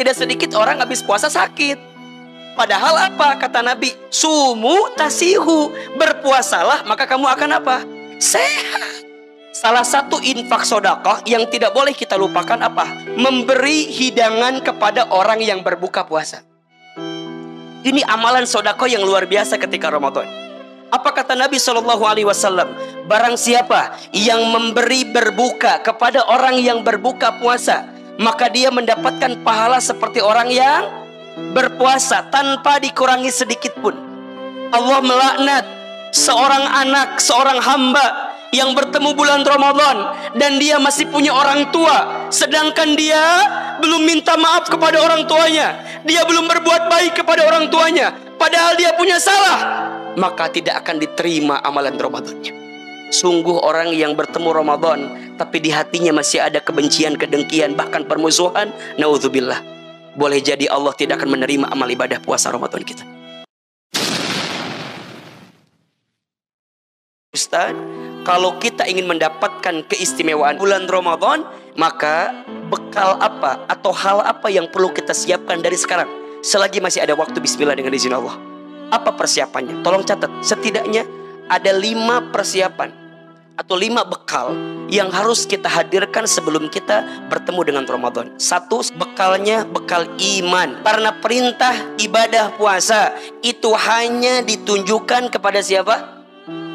Tidak sedikit orang habis puasa sakit. Padahal apa kata Nabi? Sumu tasihu, berpuasalah maka kamu akan apa? Sehat. Salah satu infak sedekah yang tidak boleh kita lupakan apa? Memberi hidangan kepada orang yang berbuka puasa. Ini amalan sedekah yang luar biasa ketika Ramadan. Apa kata Nabi SAW? Barang siapa yang memberi berbuka kepada orang yang berbuka puasa, maka dia mendapatkan pahala seperti orang yang berpuasa tanpa dikurangi sedikit pun. Allah melaknat seorang anak, seorang hamba yang bertemu bulan Ramadan dan dia masih punya orang tua, sedangkan dia belum minta maaf kepada orang tuanya, dia belum berbuat baik kepada orang tuanya, padahal dia punya salah, maka tidak akan diterima amalan Ramadannya. Sungguh orang yang bertemu Ramadan tapi di hatinya masih ada kebencian, kedengkian, bahkan permusuhan, naudzubillah, boleh jadi Allah tidak akan menerima amal ibadah puasa Ramadan kita. Ustaz, kalau kita ingin mendapatkan keistimewaan bulan Ramadan, maka bekal apa atau hal apa yang perlu kita siapkan dari sekarang selagi masih ada waktu? Bismillah, dengan izin Allah. Apa persiapannya? Tolong catat, setidaknya ada 5 persiapan atau 5 bekal yang harus kita hadirkan sebelum kita bertemu dengan Ramadan. 1, bekalnya bekal iman. Karena perintah ibadah puasa itu hanya ditunjukkan kepada siapa?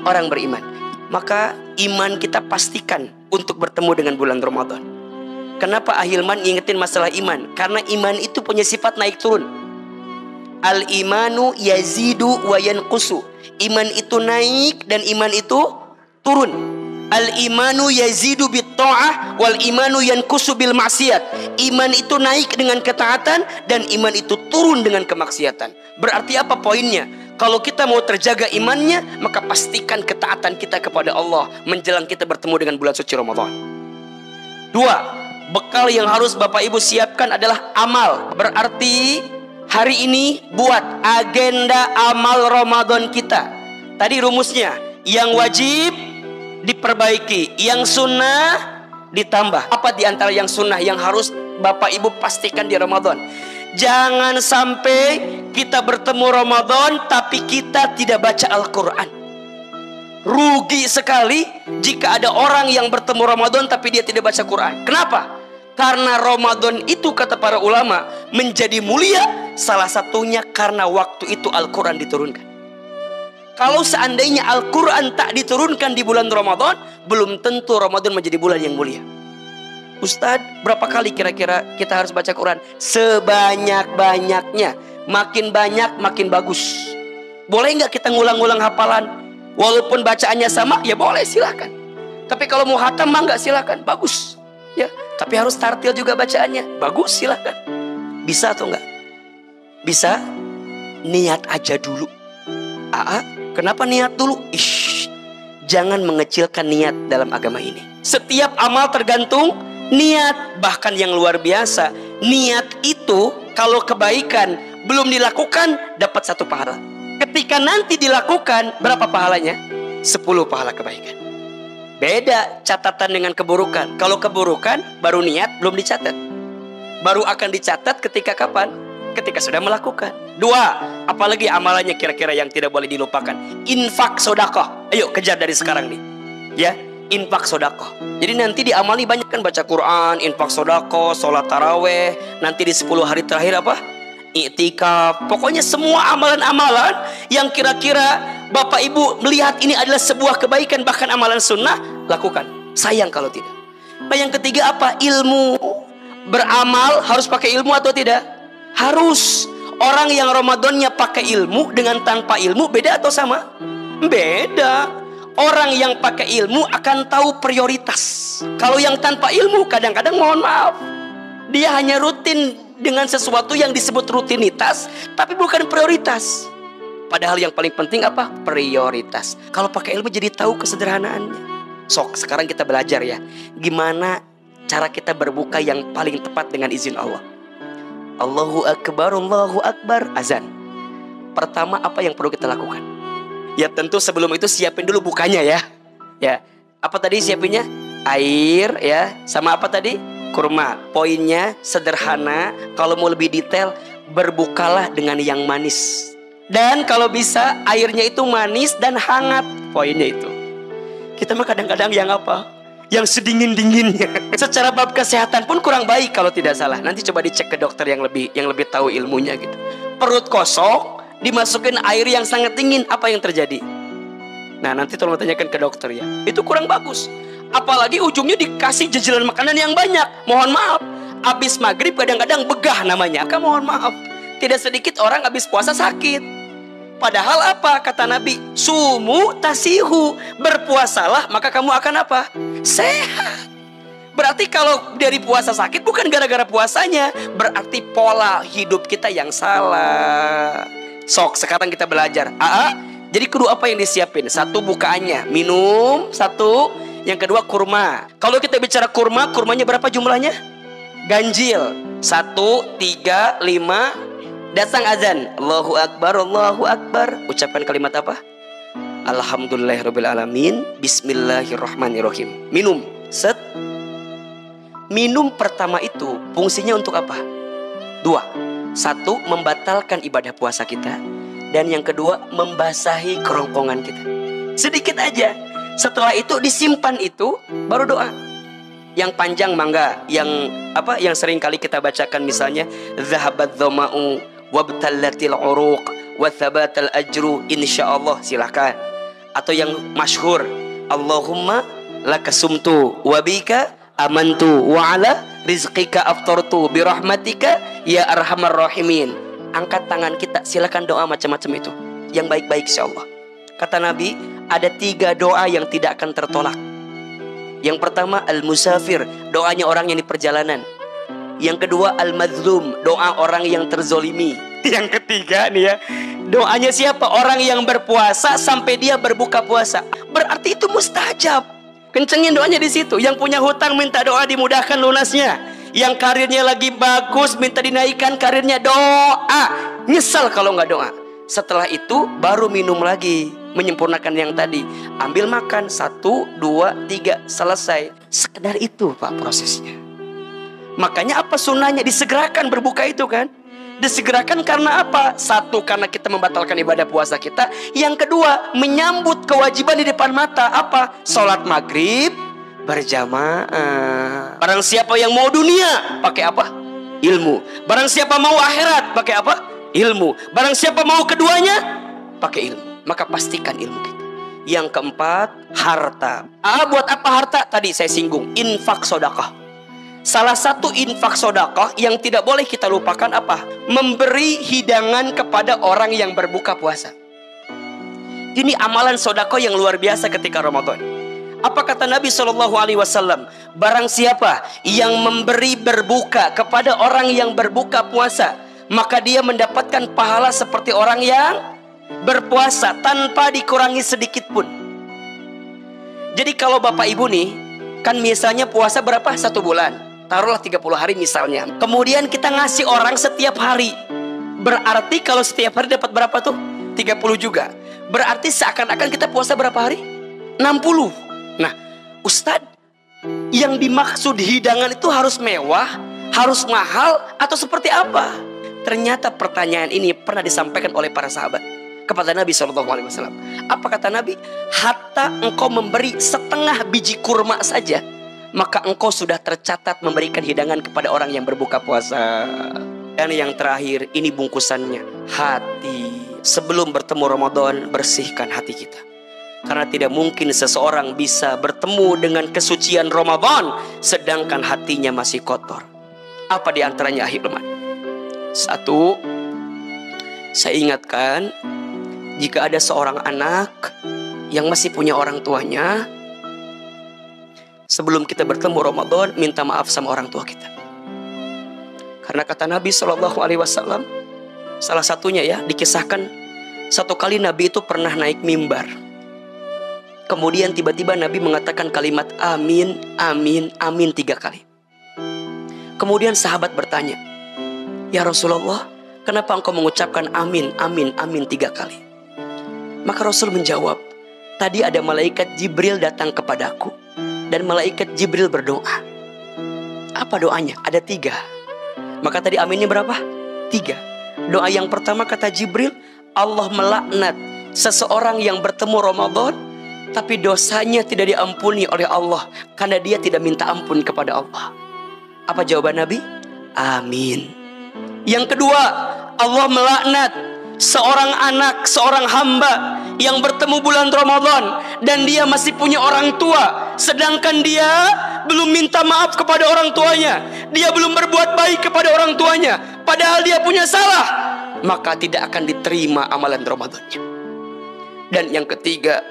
Orang beriman. Maka iman kita pastikan untuk bertemu dengan bulan Ramadan. Kenapa Ahilman ingetin masalah iman? Karena iman itu punya sifat naik turun. Al-imanu yazidu wa yanqusu. Iman itu naik dan iman itu turun. Al-imanu yazidu bit-ta'ah wal imanu yanqusu bil maksiat. Iman itu naik dengan ketaatan dan iman itu turun dengan kemaksiatan. Berarti apa poinnya? Kalau kita mau terjaga imannya, maka pastikan ketaatan kita kepada Allah menjelang kita bertemu dengan bulan suci Ramadan. 2, bekal yang harus Bapak Ibu siapkan adalah amal. Berarti hari ini buat agenda amal Ramadan kita. Tadi rumusnya, yang wajib diperbaiki, yang sunnah ditambah. Apa di antara yang sunnah yang harus Bapak Ibu pastikan di Ramadan? Jangan sampai kita bertemu Ramadan tapi kita tidak baca Al-Quran. Rugi sekali jika ada orang yang bertemu Ramadan tapi dia tidak baca Quran. Kenapa? Karena Ramadan itu kata para ulama menjadi mulia, salah satunya karena waktu itu Al-Quran diturunkan. Kalau seandainya Al-Quran tak diturunkan di bulan Ramadan, belum tentu Ramadan menjadi bulan yang mulia. Ustadz, berapa kali kira-kira kita harus baca Quran? Sebanyak-banyaknya. Makin banyak, makin bagus. Boleh nggak kita ngulang-ngulang hafalan? Walaupun bacaannya sama, ya boleh, silahkan. Tapi kalau mau hatam mah nggak, silahkan, bagus. Ya, tapi harus tartil juga bacaannya, bagus, silahkan. Bisa atau nggak? Bisa? Niat aja dulu. Kenapa niat dulu? Jangan mengecilkan niat dalam agama ini. Setiap amal tergantung niat. Bahkan yang luar biasa, niat itu kalau kebaikan belum dilakukan dapat 1 pahala. Ketika nanti dilakukan, berapa pahalanya? 10 pahala kebaikan. Beda catatan dengan keburukan. Kalau keburukan baru niat, belum dicatat. Baru akan dicatat ketika kapan? Ketika sudah melakukan. 2, apalagi amalannya kira-kira yang tidak boleh dilupakan? Infak sedekah. Ayo kejar dari sekarang nih. Ya, infak sedekah. Jadi nanti diamali banyak kan, baca Quran, infak sedekah, sholat taraweh. Nanti di 10 hari terakhir apa? Iktikaf. Pokoknya semua amalan-amalan yang kira-kira Bapak Ibu melihat ini adalah sebuah kebaikan, bahkan amalan sunnah, lakukan. Sayang kalau tidak. Nah, yang ketiga apa? Ilmu. Beramal harus pakai ilmu atau tidak? Harus. Orang yang Ramadannya pakai ilmu dengan tanpa ilmu beda atau sama? Beda. Orang yang pakai ilmu akan tahu prioritas. Kalau yang tanpa ilmu kadang-kadang mohon maaf, dia hanya rutin dengan sesuatu yang disebut rutinitas, tapi bukan prioritas. Padahal yang paling penting apa? Prioritas. Kalau pakai ilmu jadi tahu kesederhanaannya. Sok, sekarang kita belajar ya, gimana cara kita berbuka yang paling tepat dengan izin Allah. Allahu Akbar, Allahu Akbar, azan. Pertama apa yang perlu kita lakukan? Ya tentu sebelum itu siapin dulu bukanya ya. Ya, apa tadi siapinnya? Air ya, sama apa tadi? kurma. Poinnya sederhana, kalau mau lebih detail, berbukalah dengan yang manis. Dan kalau bisa airnya itu manis dan hangat. Poinnya itu. Kita mah kadang-kadang yang apa? Yang sedingin-dinginnya. Secara bab kesehatan pun kurang baik kalau tidak salah. Nanti coba dicek ke dokter yang lebih tahu ilmunya gitu. Perut kosong, dimasukin air yang sangat dingin, apa yang terjadi? Nah, nanti tolong tanyakan ke dokter ya. Itu kurang bagus. Apalagi ujungnya dikasih jajanan makanan yang banyak. Mohon maaf, habis maghrib kadang-kadang begah namanya. Mohon maaf, tidak sedikit orang habis puasa sakit. Padahal apa kata Nabi? Sumu tasihu, berpuasalah maka kamu akan apa? Sehat. Berarti kalau dari puasa sakit bukan gara-gara puasanya, berarti pola hidup kita yang salah. Sok sekarang kita belajar. Jadi kedua apa yang disiapin? Satu bukaannya, minum. Satu, yang kedua kurma. Kalau kita bicara kurma, kurmanya berapa jumlahnya? Ganjil. 1, 3, 5. Datang azan, Allahu Akbar, Allahu Akbar. Ucapkan kalimat apa? Alhamdulillahirabbil alamin, bismillahirrahmanirrahim. Minum. Set. Minum pertama itu fungsinya untuk apa? 2. 1, membatalkan ibadah puasa kita. Dan yang kedua, membasahi kerongkongan kita. Sedikit aja. Setelah itu disimpan itu, baru doa. Yang panjang mangga, yang sering kali kita bacakan misalnya zahabat dhama'u wabtallatil uruq wa thabatal ajru insyaallah, silakan. Atau yang masyhur, Allahumma lakasumtu wa bika amantu wa ala rizqika aftartu bi rahmatika ya arhamar rahimin. Angkat tangan kita, silakan doa macam-macam itu yang baik-baik insyaallah. Kata Nabi, ada 3 doa yang tidak akan tertolak. Yang pertama al-musafir, doanya orang yang di perjalanan. Yang kedua al-mazlum, doa orang yang terzolimi. Yang ketiga nih ya, doanya siapa? Orang yang berpuasa sampai dia berbuka puasa. Berarti itu mustajab. Kencengin doanya di situ. Yang punya hutang minta doa dimudahkan lunasnya. Yang karirnya lagi bagus minta dinaikkan karirnya, doa. Nyesal kalau nggak doa. Setelah itu baru minum lagi, menyempurnakan yang tadi. Ambil makan 1, 2, 3, selesai. Sekedar itu Pak prosesnya. Makanya apa sunnahnya? Disegerakan berbuka itu kan. Disegerakan karena apa? 1, karena kita membatalkan ibadah puasa kita. Yang kedua, menyambut kewajiban di depan mata. Apa? Sholat maghrib berjamaah. Barang siapa yang mau dunia, pakai apa? Ilmu. Barang siapa mau akhirat, pakai apa? Ilmu. Barang siapa mau keduanya, pakai ilmu. Maka pastikan ilmu kita. Yang keempat, harta. Buat apa harta? Tadi saya singgung, infak sedekah. Salah satu infak sedekah yang tidak boleh kita lupakan apa? Memberi hidangan kepada orang yang berbuka puasa. Ini amalan sedekah yang luar biasa ketika Ramadan. Apa kata Nabi SAW? Barang siapa yang memberi berbuka kepada orang yang berbuka puasa, maka dia mendapatkan pahala seperti orang yang berpuasa tanpa dikurangi sedikit pun. Jadi kalau Bapak Ibu nih, kan misalnya puasa berapa? 1 bulan. Taruhlah 30 hari misalnya. Kemudian kita ngasih orang setiap hari. Berarti kalau setiap hari dapat berapa tuh? 30 juga. Berarti seakan-akan kita puasa berapa hari? 60. Nah, Ustadz, yang dimaksud hidangan itu harus mewah, harus mahal, atau seperti apa? Ternyata pertanyaan ini pernah disampaikan oleh para sahabat kepada Nabi SAW. Apa kata Nabi? Hatta engkau memberi setengah biji kurma saja, maka engkau sudah tercatat memberikan hidangan kepada orang yang berbuka puasa. Dan yang terakhir, ini bungkusannya, hati. Sebelum bertemu Ramadan, bersihkan hati kita. Karena tidak mungkin seseorang bisa bertemu dengan kesucian Ramadan sedangkan hatinya masih kotor. Apa di antaranya ahilman? 1, saya ingatkan, jika ada seorang anak yang masih punya orang tuanya, sebelum kita bertemu Ramadan, minta maaf sama orang tua kita. Karena kata Nabi SAW, salah satunya ya, dikisahkan satu kali Nabi itu pernah naik mimbar. Kemudian tiba-tiba Nabi mengatakan kalimat amin, amin, amin 3 kali. Kemudian sahabat bertanya, ya Rasulullah, kenapa engkau mengucapkan amin, amin, amin 3 kali? Maka Rasul menjawab, tadi ada malaikat Jibril datang kepadaku dan malaikat Jibril berdoa. Apa doanya? Ada 3. Maka tadi aminnya berapa? 3. Doa yang pertama kata Jibril, Allah melaknat seseorang yang bertemu Ramadan tapi dosanya tidak diampuni oleh Allah karena dia tidak minta ampun kepada Allah. Apa jawaban Nabi? Amin. Yang kedua, Allah melaknat seorang anak, seorang hamba yang bertemu bulan Ramadan dan dia masih punya orang tua, sedangkan dia belum minta maaf kepada orang tuanya, dia belum berbuat baik kepada orang tuanya, padahal dia punya salah, maka tidak akan diterima amalan Ramadannya. Dan yang ketiga,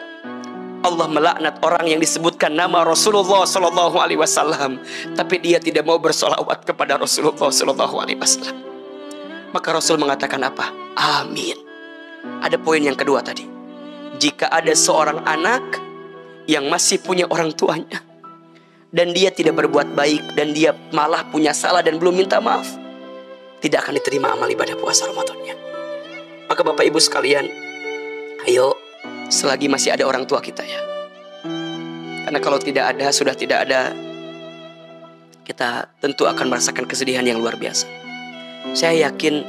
Allah melaknat orang yang disebutkan nama Rasulullah Sallallahu Alaihi Wasallam, tapi dia tidak mau bersolawat kepada Rasulullah Sallallahu Alaihi Wasallam. Maka Rasul mengatakan apa? Amin. Ada poin yang kedua tadi. Jika ada seorang anak yang masih punya orang tuanya dan dia tidak berbuat baik dan dia malah punya salah dan belum minta maaf, tidak akan diterima amal ibadah puasa Ramadannya. Maka Bapak Ibu sekalian, ayo selagi masih ada orang tua kita ya. Karena kalau tidak ada, sudah tidak ada, kita tentu akan merasakan kesedihan yang luar biasa. Saya yakin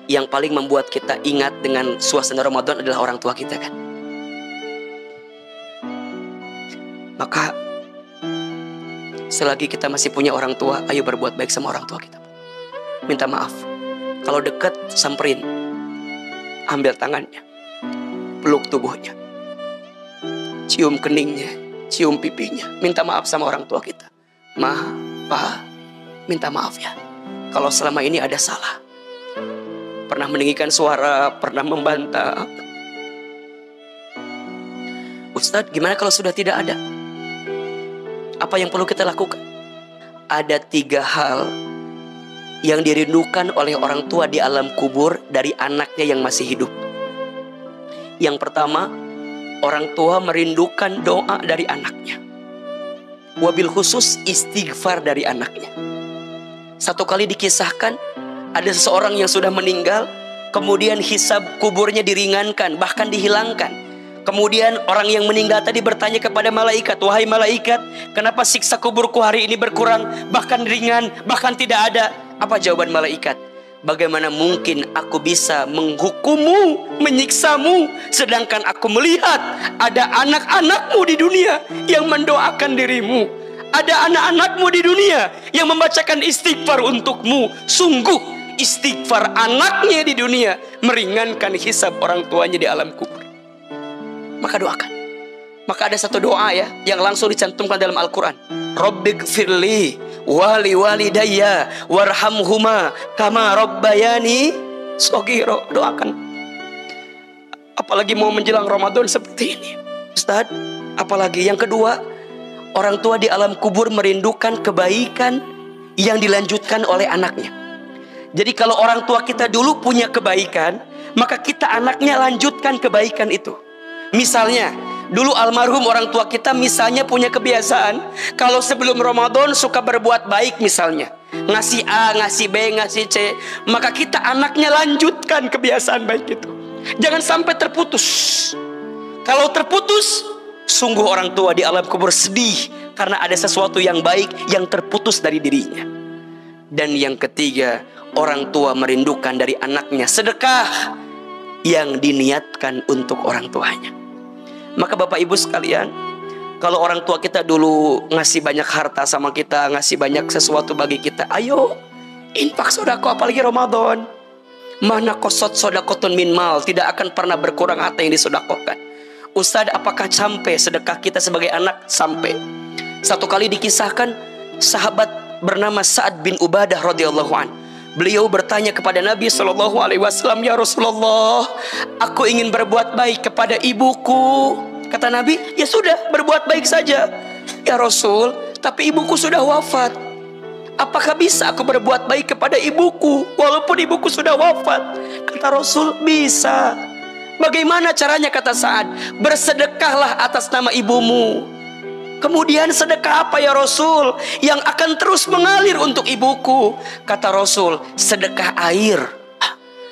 yang paling membuat kita ingat dengan suasana Ramadan adalah orang tua kita kan. Maka selagi kita masih punya orang tua, ayo berbuat baik sama orang tua kita. Minta maaf. Kalau dekat, samperin, ambil tangannya, peluk tubuhnya, cium keningnya, cium pipinya, minta maaf sama orang tua kita. Ma, Pa, minta maaf ya kalau selama ini ada salah, pernah meninggikan suara, pernah membantah. Ustadz, gimana kalau sudah tidak ada? Apa yang perlu kita lakukan? Ada 3 hal yang dirindukan oleh orang tua di alam kubur dari anaknya yang masih hidup. Yang pertama, orang tua merindukan doa dari anaknya. Wabil khusus istighfar dari anaknya. Satu kali dikisahkan, ada seseorang yang sudah meninggal, kemudian hisab kuburnya diringankan, bahkan dihilangkan. Kemudian orang yang meninggal tadi bertanya kepada malaikat, wahai malaikat, kenapa siksa kuburku hari ini berkurang, bahkan ringan, bahkan tidak ada? Apa jawaban malaikat? Bagaimana mungkin aku bisa menghukummu, menyiksamu, sedangkan aku melihat ada anak-anakmu di dunia yang mendoakan dirimu. Ada anak-anakmu di dunia yang membacakan istighfar untukmu. Sungguh istighfar anaknya di dunia meringankan hisab orang tuanya di alam kubur. Maka doakan. Maka ada satu doa ya yang langsung dicantumkan dalam Al-Quran. Rabbighfirli wali walidayya warhamhuma kama rabbayani shaghira. Doakan. Apalagi mau menjelang Ramadan seperti ini, Ustaz. Apalagi yang kedua, orang tua di alam kubur merindukan kebaikan yang dilanjutkan oleh anaknya. Jadi kalau orang tua kita dulu punya kebaikan, maka kita anaknya lanjutkan kebaikan itu. Misalnya, dulu almarhum orang tua kita misalnya punya kebiasaan, kalau sebelum Ramadan suka berbuat baik misalnya, ngasih A, ngasih B, ngasih C, maka kita anaknya lanjutkan kebiasaan baik itu. Jangan sampai terputus. Kalau terputus, sungguh orang tua di alam kubur sedih karena ada sesuatu yang baik yang terputus dari dirinya. Dan yang ketiga, orang tua merindukan dari anaknya sedekah yang diniatkan untuk orang tuanya. Maka Bapak Ibu sekalian, kalau orang tua kita dulu ngasih banyak harta sama kita, ngasih banyak sesuatu bagi kita, ayo infak sodako, apalagi Ramadan. Mana kosot sodakotun min mal, tidak akan pernah berkurang harta yang disodakokan. Ustadz, apakah sampai sedekah kita sebagai anak? Sampai. Satu kali dikisahkan, sahabat bernama Sa'ad bin Ubadah radhiyallahu an. Beliau bertanya kepada Nabi SAW, ya Rasulullah, aku ingin berbuat baik kepada ibuku. Kata Nabi, ya sudah, berbuat baik saja. Ya Rasul, tapi ibuku sudah wafat. Apakah bisa aku berbuat baik kepada ibuku walaupun ibuku sudah wafat? Kata Rasul, bisa. Bagaimana caranya? Kata Sa'ad, bersedekahlah atas nama ibumu. Kemudian sedekah apa ya Rasul yang akan terus mengalir untuk ibuku? Kata Rasul, sedekah air.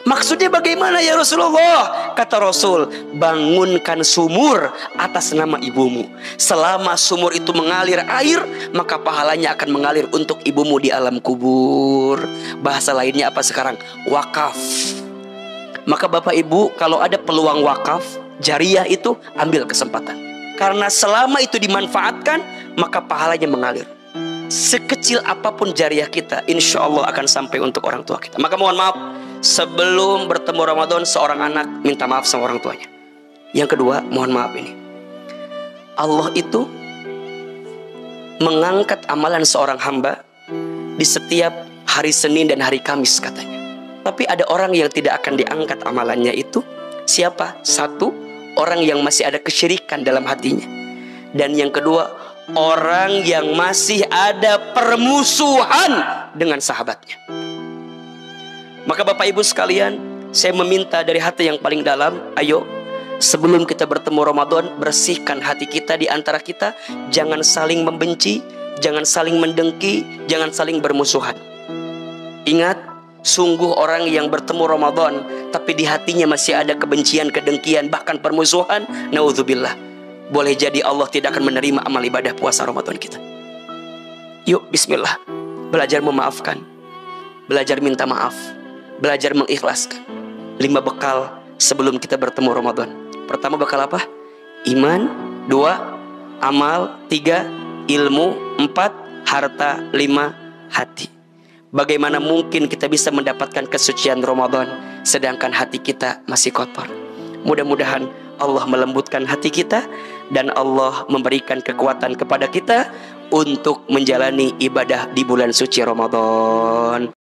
Maksudnya bagaimana ya Rasulullah? Kata Rasul, bangunkan sumur atas nama ibumu. Selama sumur itu mengalir air, maka pahalanya akan mengalir untuk ibumu di alam kubur. Bahasa lainnya apa sekarang? Wakaf. Maka Bapak Ibu, kalau ada peluang wakaf jariah itu, ambil kesempatan. Karena selama itu dimanfaatkan, maka pahalanya mengalir. Sekecil apapun jariah kita, insya Allah akan sampai untuk orang tua kita. Maka mohon maaf, sebelum bertemu Ramadan, seorang anak minta maaf sama orang tuanya. Yang kedua, mohon maaf ini, Allah itu mengangkat amalan seorang hamba di setiap hari Senin dan hari Kamis katanya. Tapi ada orang yang tidak akan diangkat amalannya itu. Siapa? Satu, orang yang masih ada kesyirikan dalam hatinya. Dan yang kedua, orang yang masih ada permusuhan dengan sahabatnya. Maka Bapak Ibu sekalian, saya meminta dari hati yang paling dalam, ayo sebelum kita bertemu Ramadan, bersihkan hati kita di antara kita. Jangan saling membenci, jangan saling mendengki, jangan saling bermusuhan. Ingat, sungguh orang yang bertemu Ramadan tapi di hatinya masih ada kebencian, kedengkian, bahkan permusuhan, naudzubillah, boleh jadi Allah tidak akan menerima amal ibadah puasa Ramadan kita. Yuk bismillah, belajar memaafkan, belajar minta maaf, belajar mengikhlaskan. 5 bekal sebelum kita bertemu Ramadan. Pertama, bekal apa? Iman. 2, amal. 3, ilmu. 4, harta. 5, hati. Bagaimana mungkin kita bisa mendapatkan kesucian Ramadan sedangkan hati kita masih kotor? Mudah-mudahan Allah melembutkan hati kita dan Allah memberikan kekuatan kepada kita untuk menjalani ibadah di bulan suci Ramadan.